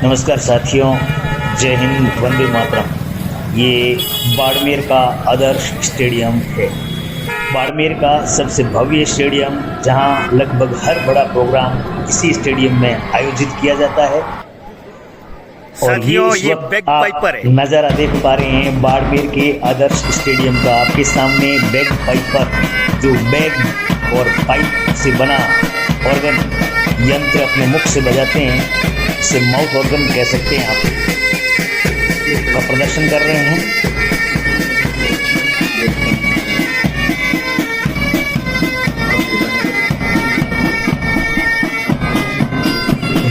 नमस्कार साथियों, जय हिंद, वंदे मातरम। ये बाड़मेर का आदर्श स्टेडियम है। बाड़मेर का सबसे भव्य स्टेडियम, जहां लगभग हर बड़ा प्रोग्राम इसी स्टेडियम में आयोजित किया जाता है। और ये इस वक्त आप नज़ारा देख पा रहे हैं बाड़मेर के आदर्श स्टेडियम का। आपके सामने बैग पाइपर, जो बैग और पाइप से बना ऑर्गन यंत्र अपने मुख से बजाते हैं, इसे माउथ ऑर्गन कह सकते हैं, आप का प्रदर्शन कर रहे हैं।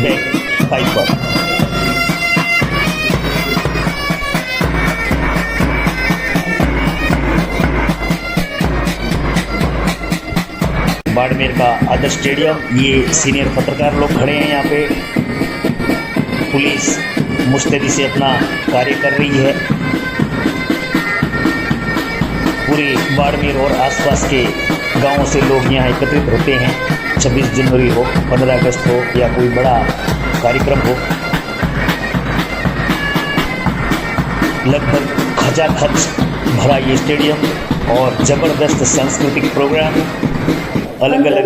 बैग पाइपर बाड़मेर का आदर्श स्टेडियम। ये सीनियर पत्रकार लोग खड़े हैं यहाँ पे। पुलिस मुस्तैदी से अपना कार्य कर रही है। पूरे बाड़मेर और आसपास के गांवों से लोग यहाँ एकत्रित होते हैं। 26 जनवरी हो, 15 अगस्त हो या कोई बड़ा कार्यक्रम हो, लगभग खचाखच भरा ये स्टेडियम और ज़बरदस्त सांस्कृतिक प्रोग्राम, अलग अलग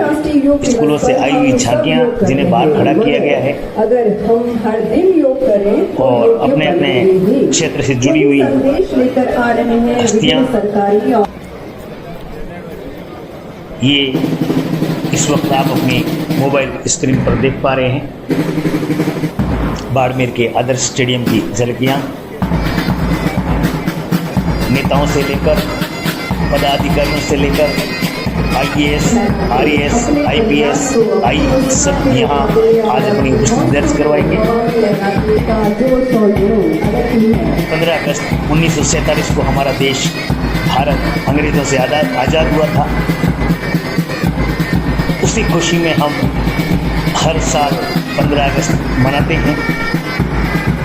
स्कूलों से आई हुई झांकियाँ जिन्हें बाहर खड़ा किया गया है। अगर हम हर दिन योग करें और अपने अपने क्षेत्र से जुड़ी हुई लेकर आ रहे हैं हस्तियाँ। ये इस वक्त आप अपनी मोबाइल स्क्रीन पर देख पा रहे हैं बाड़मेर के आदर्श स्टेडियम की झलकियाँ। नेताओं से लेकर पदाधिकारियों से लेकर IAS, RAS, IPS, सब यहाँ आज अपनी उपस्थिति दर्ज करवाएंगे। 15 अगस्त 1947 को हमारा देश भारत अंग्रेजों से आज़ाद हुआ था। उसी खुशी में हम हर साल 15 अगस्त मनाते हैं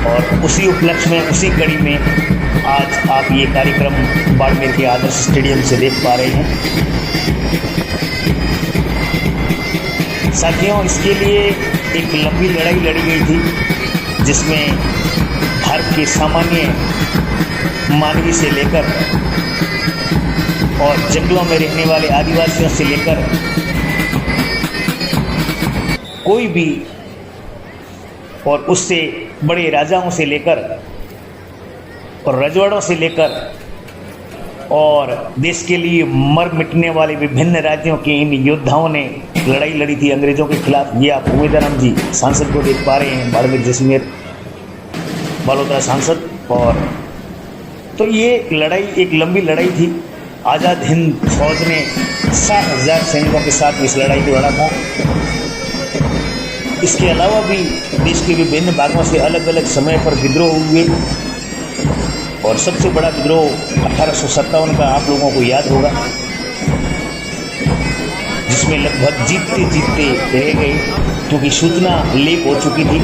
और उसी उपलक्ष्य में, उसी कड़ी में आज आप ये कार्यक्रम बाड़मेर के आदर्श स्टेडियम से देख पा रहे हैं। साथियों, इसके लिए एक लंबी लड़ाई लड़ी गई थी, जिसमें भारत के सामान्य मानवी से लेकर और जंगलों में रहने वाले आदिवासियों से लेकर कोई भी, और उससे बड़े राजाओं से लेकर और रजवाड़ों से लेकर और देश के लिए मर मिटने वाले विभिन्न राज्यों के इन योद्धाओं ने लड़ाई लड़ी थी अंग्रेजों के खिलाफ। ये आप उमेदाराम जी सांसद को देख पा रहे हैं, बाड़मेर जैसलमेर बालोतरा सांसद। और तो ये लड़ाई एक लंबी लड़ाई थी। आज़ाद हिंद फौज ने 60,000 सैनिकों के साथ इस लड़ाई को लड़ा था। इसके अलावा भी देश के विभिन्न भागों से अलग अलग समय पर विद्रोह हुए और सबसे बड़ा विद्रोह 1857 का आप लोगों को याद होगा, जिसमें लगभग जीतते जीतते रह गए, क्योंकि सूचना लीक हो चुकी थी।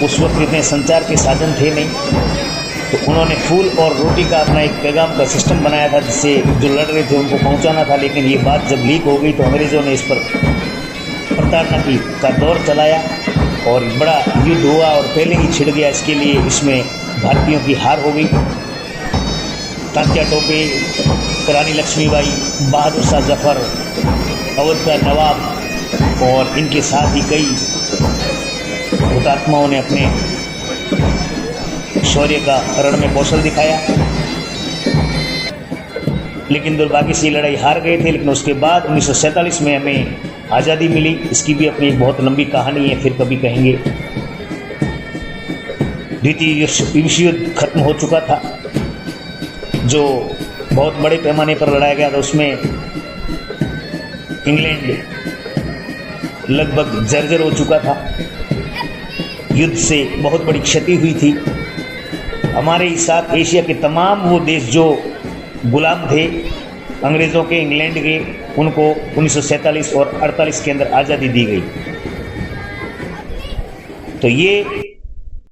उस वक्त इतने संचार के साधन थे नहीं, तो उन्होंने फूल और रोटी का अपना एक पैगाम का सिस्टम बनाया था, जिससे जो लड़ रहे थे उनको पहुंचाना था। लेकिन ये बात जब लीक हो गई तो अंग्रेज़ों ने इस पर प्रताड़ना का दौर चलाया और बड़ा युद्ध हुआ और पहले ही छिड़ गया। इसके लिए इसमें भारतीयों की हार हो गई। तात्या टोपे, रानी लक्ष्मीबाई, बहादुर शाह जफर, अवध का नवाब और इनके साथ ही कई हुतात्माओं ने अपने शौर्य का रण में कौशल दिखाया। लेकिन दुर्भाग्य से लड़ाई हार गए थे। लेकिन उसके बाद 1947 में हमें आज़ादी मिली। इसकी भी अपनी एक बहुत लंबी कहानी है, फिर कभी कहेंगे। द्वितीय विश्व युद्ध खत्म हो चुका था, जो बहुत बड़े पैमाने पर लड़ाया गया था। उसमें इंग्लैंड लगभग जर्जर हो चुका था। युद्ध से बहुत बड़ी क्षति हुई थी। हमारे साथ एशिया के तमाम वो देश जो गुलाम थे अंग्रेज़ों के, इंग्लैंड के, उनको 1947 और 48 के अंदर आज़ादी दी गई। तो ये